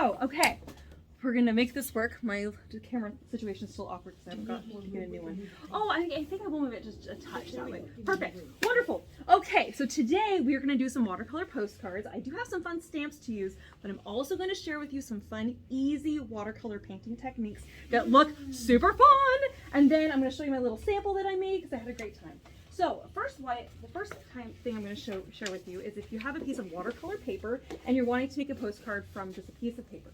So, okay, we're gonna make this work. My camera situation is still awkward because I haven't got to get a new one. Oh, I think I will move it just a touch that way. Perfect, wonderful. Okay, so today we are gonna do some watercolor postcards. I do have some fun stamps to use, but I'm also gonna share with you some fun, easy watercolor painting techniques that look super fun. And then I'm gonna show you my little sample that I made because I had a great time. So the first thing I'm going to share with you is if you have a piece of watercolor paper and you're wanting to make a postcard from just a piece of paper.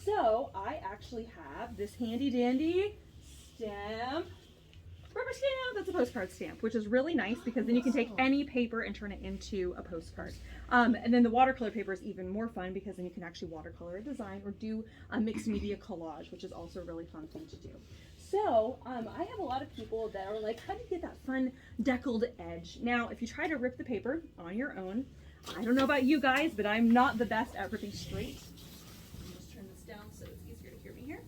So I actually have this handy dandy stamp, rubber stamp. That's a postcard stamp, which is really nice because then you can take any paper and turn it into a postcard. And then the watercolor paper is even more fun because then you can actually watercolor a design or do a mixed media collage, which is also a really fun thing to do. So I have a lot of people that are like, how do you get that fun deckled edge? Now, if you try to rip the paper on your own, I don't know about you guys, but I'm not the best at ripping straight. I'll just turn this down so it's easier to hear me here.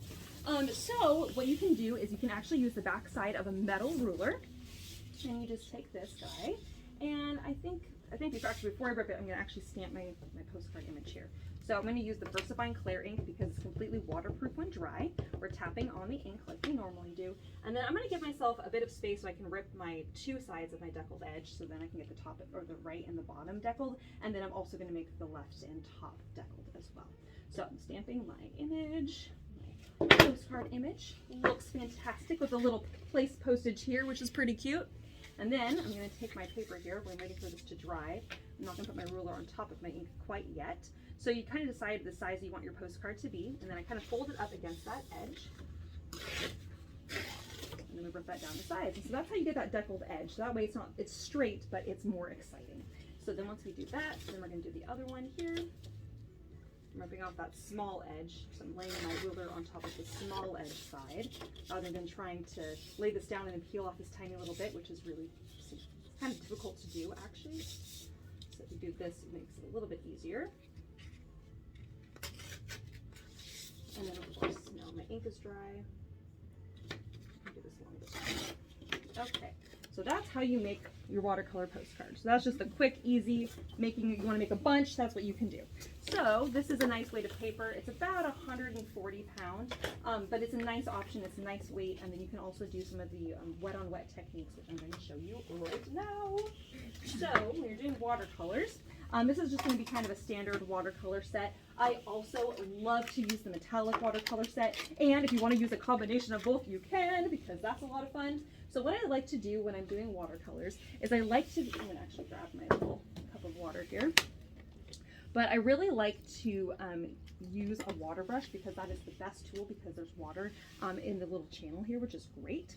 So what you can do is you can actually use the back side of a metal ruler, and you just take this guy, and I think before I rip it, I'm going to actually stamp my postcard image here. So I'm going to use the VersaFine Clear ink because it's completely waterproof when dry. We're tapping on the ink like we normally do. And then I'm going to give myself a bit of space so I can rip my two sides of my deckled edge, so then I can get the top or the right and the bottom deckled. And then I'm also going to make the left and top deckled as well. So I'm stamping my image. My postcard image looks fantastic with a little place postage here, which is pretty cute. And then I'm going to take my paper here. We're waiting for this to dry. I'm not going to put my ruler on top of my ink quite yet. So you kind of decide the size you want your postcard to be, and then I kind of fold it up against that edge. And then we rip that down the sides. And so that's how you get that deckled edge. So that way it's straight, but it's more exciting. So then once we do that, then we're going to do the other one here. I'm ripping off that small edge. So I'm laying my ruler on top of the small edge side, rather than trying to lay this down and then peel off this tiny little bit, which is really kind of difficult to do actually. So if you do this, it makes it a little bit easier. And then of course, now my ink is dry. I'll do this along this way. Okay, so that's how you make your watercolor postcard. So that's just a quick, easy, you want to make a bunch, that's what you can do. So this is a nice weight of paper. It's about 140 pounds, but it's a nice option. It's a nice weight, and then you can also do some of the wet on wet techniques, which I'm going to show you right now. So when you're doing watercolors, this is just going to be kind of a standard watercolor set. I also love to use the metallic watercolor set, and if you want to use a combination of both, you can, because that's a lot of fun. So what I like to do when I'm doing watercolors is I'm going to actually grab my little cup of water here, but I really like to use a water brush because that is the best tool because there's water in the little channel here, which is great.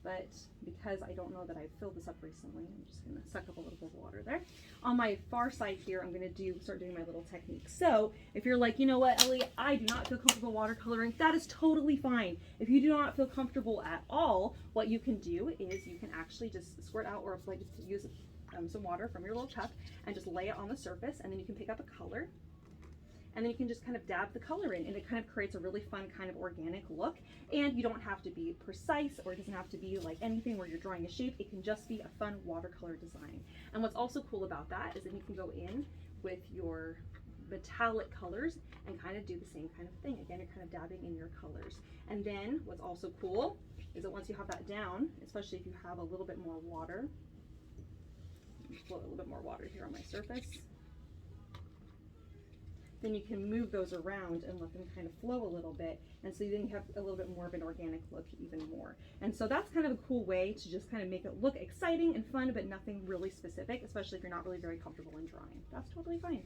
But because I don't know that I've filled this up recently, I'm just going to suck up a little bit of water there. On my far side here, I'm going to start doing my little technique. So if you're like, you know what, Ellie, I do not feel comfortable watercoloring, that is totally fine. If you do not feel comfortable at all, what you can do is you can actually just squirt out or like use some water from your little cup and just lay it on the surface, and then you can pick up a color. And then you can just kind of dab the color in, and it kind of creates a really fun kind of organic look. And you don't have to be precise, or it doesn't have to be like anything where you're drawing a shape. It can just be a fun watercolor design. And what's also cool about that is that you can go in with your metallic colors and kind of do the same kind of thing. Again, you're kind of dabbing in your colors. And then what's also cool is that once you have that down, especially if you have a little bit more water, float a little bit more water here on my surface, then you can move those around and let them kind of flow a little bit, and so then you have a little bit more of an organic look even more. And so that's kind of a cool way to just kind of make it look exciting and fun, but nothing really specific, especially if you're not really very comfortable in drawing. That's totally fine.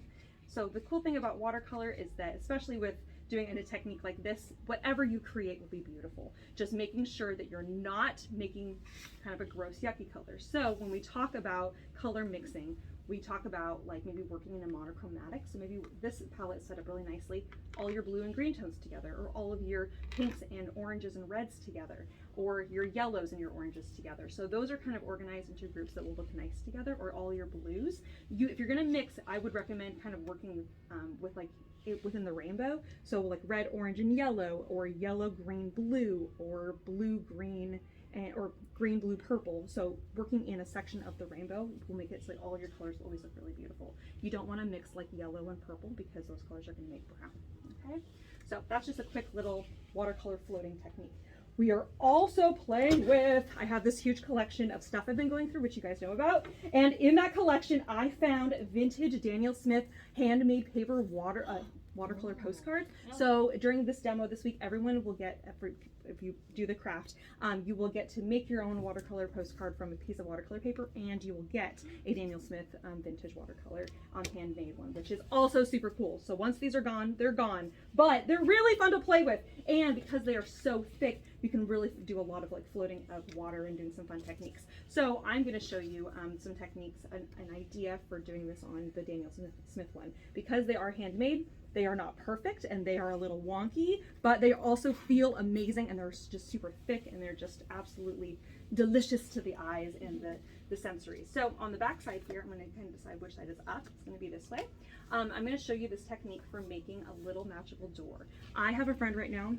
So the cool thing about watercolor is that, especially with doing a technique like this, whatever you create will be beautiful. Just making sure that you're not making kind of a gross, yucky color. So when we talk about color mixing, we talk about like maybe working in a monochromatic. So maybe this palette set up really nicely, all your blue and green tones together, or all of your pinks and oranges and reds together, or your yellows and your oranges together. So those are kind of organized into groups that will look nice together, or all your blues. If you're gonna mix, I would recommend kind of working with like within the rainbow. So like red, orange, and yellow, or yellow, green, blue, or blue, green, or green, blue, purple. So working in a section of the rainbow will make it so all your colors always look really beautiful. You don't want to mix like yellow and purple because those colors are going to make brown. Okay, so that's just a quick little watercolor floating technique. We are also playing with, I have this huge collection of stuff I've been going through, which you guys know about. And in that collection, I found vintage Daniel Smith handmade paper watercolor postcards. So during this demo this week, everyone will get, if you do the craft, you will get to make your own watercolor postcard from a piece of watercolor paper, and you will get a Daniel Smith vintage watercolor handmade one, which is also super cool. So once these are gone, they're gone, but they're really fun to play with. And because they are so thick, you can really do a lot of like floating of water and doing some fun techniques. So I'm going to show you some techniques, an idea for doing this on the Daniel Smith one. Because they are handmade, they are not perfect and they are a little wonky, but they also feel amazing, and they're just super thick, and they're just absolutely delicious to the eyes and the sensory. So on the back side here, I'm going to kind of decide which side is up. It's going to be this way. I'm going to show you this technique for making a little magical door. I have a friend right now.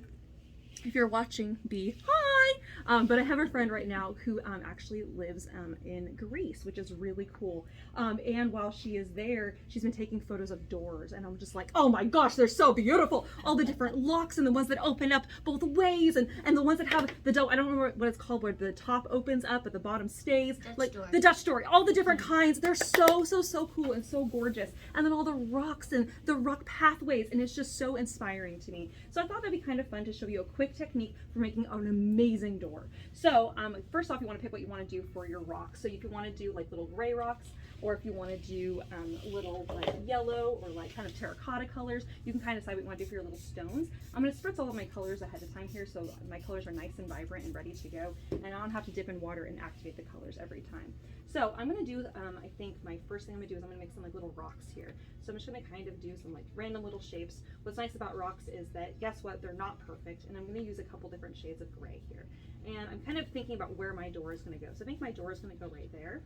If you're watching, hi! But I have a friend right now who actually lives in Greece, which is really cool. And while she is there, she's been taking photos of doors, and I'm just like, oh my gosh, they're so beautiful! All the different locks, and the ones that open up both ways, and the ones that have the I don't remember what it's called, where the top opens up but the bottom stays. The Dutch door, all the different kinds. They're so cool and so gorgeous. And then all the rocks and the rock pathways, and it's just so inspiring to me. So I thought that'd be kind of fun to show you a quick technique for making an amazing door. So first off, you want to pick what you want to do for your rocks. So if you want to do like little gray rocks, or if you want to do little like yellow or like kind of terracotta colors, you can kind of decide what you want to do for your little stones. I'm going to spritz all of my colors ahead of time here, so my colors are nice and vibrant and ready to go, and I don't have to dip in water and activate the colors every time. So I'm going to do, I think my first thing I'm going to do is I'm going to make some like little rocks here. So I'm just going to kind of do some like random little shapes. What's nice about rocks is that, guess what, they're not perfect, and I'm going to use a couple different shades of gray here. And I'm kind of thinking about where my door is going to go. So I think my door is going to go right there.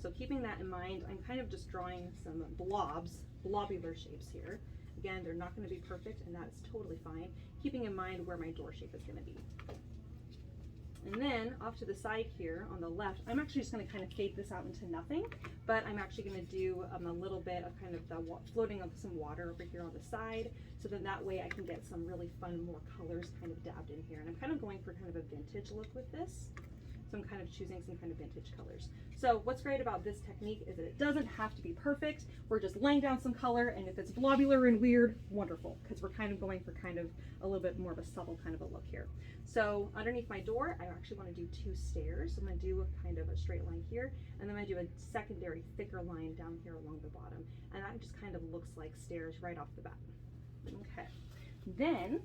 So keeping that in mind, I'm kind of just drawing some blobular shapes here. Again, they're not going to be perfect, and that's totally fine, keeping in mind where my door shape is going to be. And then off to the side here on the left, I'm actually just going to kind of fade this out into nothing, but I'm actually going to do a little bit of kind of the floating of some water over here on the side, so then that way I can get some really fun, more colors kind of dabbed in here. And I'm kind of going for kind of a vintage look with this. So I'm kind of choosing some kind of vintage colors. So what's great about this technique is that it doesn't have to be perfect. We're just laying down some color, and if it's blobular and weird, wonderful, because we're kind of going for kind of a little bit more of a subtle kind of a look here. So underneath my door, I actually want to do 2 stairs. So I'm going to do a kind of a straight line here, and then I'm going to do a secondary thicker line down here along the bottom. And that just kind of looks like stairs right off the bat. Okay. Then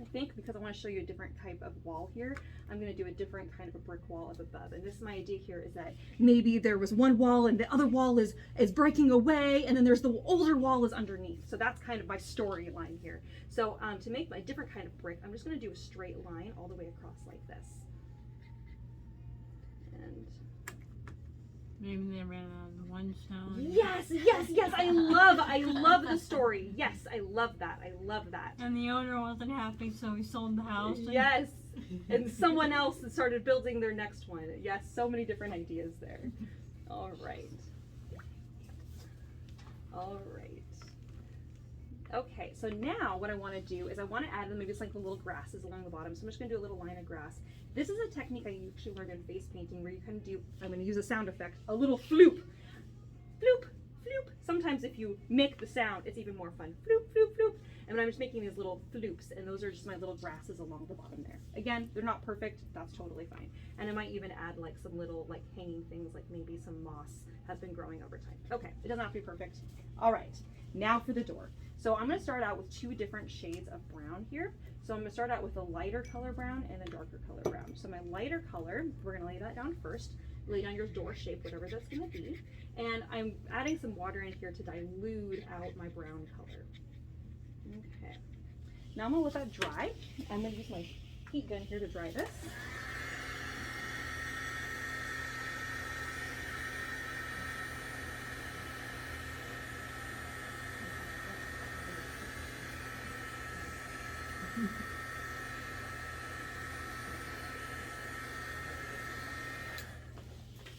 I think, because I want to show you a different type of wall here, I'm going to do a different kind of a brick wall up above. And this is my idea here, is that maybe there was one wall and the other wall is breaking away, and then there's the older wall is underneath. So that's kind of my storyline here. So to make my different kind of brick, I'm just going to do a straight line all the way across like this. And maybe they ran out of one stone. yes, I love the story. Yes, I love that. And the owner wasn't happy, so he sold the house. Yes, and someone else started building their next one. Yes, so many different ideas there. All right. Okay, so now what I want to do is I want to add maybe just like the little grasses along the bottom. So I'm just going to do a little line of grass. This is a technique I actually learned in face painting, where you kind of do, I'm going to use a sound effect, a little floop. Floop, floop. Sometimes if you make the sound, it's even more fun. Floop, floop, floop. And I'm just making these little floops, and those are just my little grasses along the bottom there. Again, they're not perfect, that's totally fine. And I might even add like some little like hanging things, like maybe some moss has been growing over time. Okay, it doesn't have to be perfect. All right, now for the door. So I'm going to start out with 2 different shades of brown here. So I'm going to start out with a lighter color brown and a darker color brown. So my lighter color, we're going to lay that down first. Lay down your door shape, whatever that's going to be. And I'm adding some water in here to dilute out my brown color. Okay. Now I'm going to let that dry. I'm going to use my heat gun here to dry this.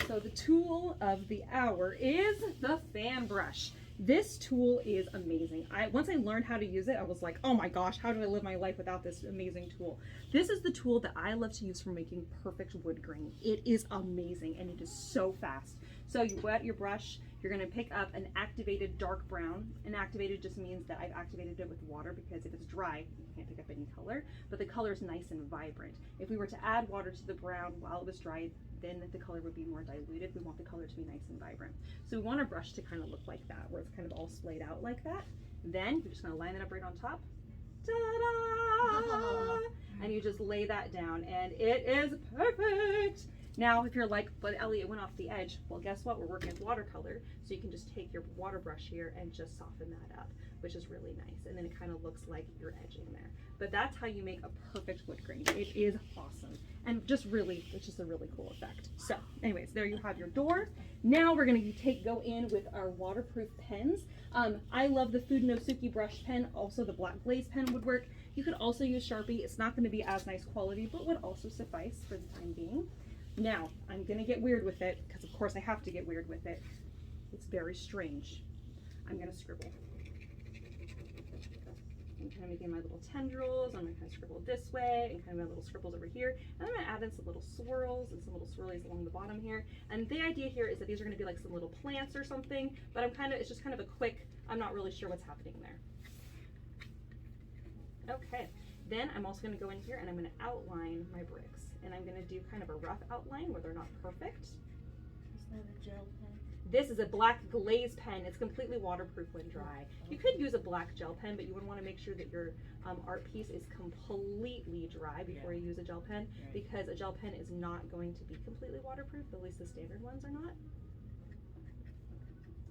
So the tool of the hour is the fan brush. This tool is amazing. Once I learned how to use it, I was like, oh my gosh, how do I live my life without this amazing tool? This is the tool that I love to use for making perfect wood grain. It is amazing and it is so fast. So you wet your brush, you're gonna pick up an activated dark brown. And activated just means that I've activated it with water, because if it's dry, you can't pick up any color, but the color is nice and vibrant. If we were to add water to the brown while it was dry, then the color would be more diluted. We want the color to be nice and vibrant. So we want our brush to kind of look like that, where it's kind of all splayed out like that. Then you're just gonna line it up right on top. Ta-da! And you just lay that down and it is perfect. Now, if you're like, but Ellie, it went off the edge. Well, guess what? We're working with watercolor, so you can just take your water brush here and just soften that up, which is really nice. And then it kind of looks like you're edging there. But that's how you make a perfect wood grain. It is awesome. And just really, it's just a really cool effect. So anyways, there you have your door. Now we're gonna go in with our waterproof pens. I love the Food No Suki brush pen. Also the black glaze pen would work. You could also use Sharpie. It's not gonna be as nice quality, but would also suffice for the time being. Now, I'm gonna get weird with it, because of course I have to get weird with it. It's very strange. I'm gonna scribble. I'm kind of making my little tendrils. I'm gonna kind of scribble this way, and kind of my little scribbles over here. And I'm gonna add in some little swirls and some little swirlies along the bottom here. And the idea here is that these are gonna be like some little plants or something, but it's just kind of a quick, I'm not really sure what's happening there. Okay, then I'm also gonna go in here and I'm gonna outline my bricks. And I'm gonna do kind of a rough outline where they're not perfect. Is that a gel pen? This is a black glaze pen. It's completely waterproof when dry. You could use a black gel pen, but you would want to make sure that your art piece is completely dry before you use a gel pen, because a gel pen is not going to be completely waterproof, at least the standard ones are not.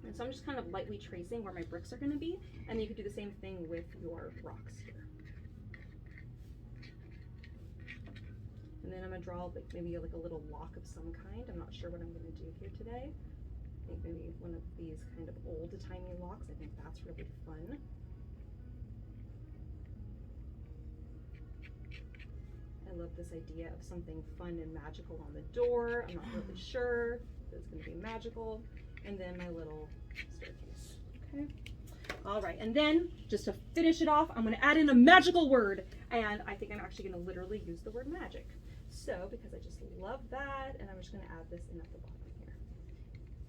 And so I'm just kind of lightly tracing where my bricks are gonna be, and then you could do the same thing with your rocks here. And then I'm gonna draw like maybe like a little lock of some kind. I'm not sure what I'm gonna do here today. I think maybe one of these kind of old-timey locks. I think that's really fun. I love this idea of something fun and magical on the door. I'm not really sure if it's gonna be magical. And then my little staircase, okay? All right, and then just to finish it off, I'm gonna add in a magical word. And I think I'm actually gonna literally use the word magic. So, because I just love that, and I'm just gonna add this in at the bottom here.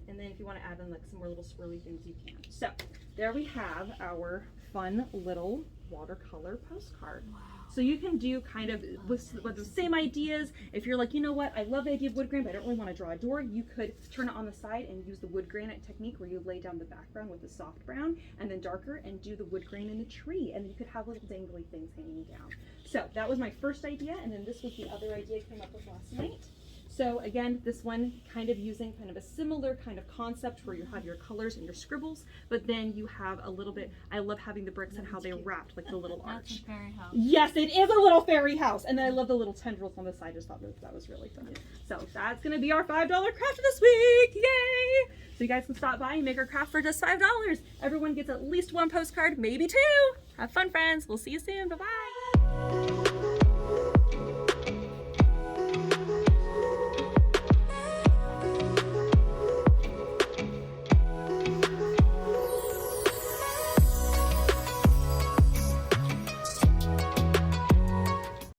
And then if you wanna add in like some more little swirly things, you can. So, there we have our fun little watercolor postcard. Wow. So you can do kind of with the same ideas. If you're like, you know what, I love the idea of wood grain, but I don't really wanna draw a door, you could turn it on the side and use the wood granite technique where you lay down the background with the soft brown and then darker and do the wood grain in the tree. And you could have little dangly things hanging down. So that was my first idea, and then this was the other idea I came up with last night. So again, this one kind of using kind of a similar kind of concept where you have your colors and your scribbles, but then you have a little bit, I love having the bricks and how they wrapped like the little arch. That's a fairy house. Yes, it is a little fairy house. And then I love the little tendrils on the side. I just thought that was really fun. So that's gonna be our $5 craft this week, yay! So you guys can stop by and make our craft for just $5. Everyone gets at least one postcard, maybe two. Have fun, friends. We'll see you soon, bye-bye.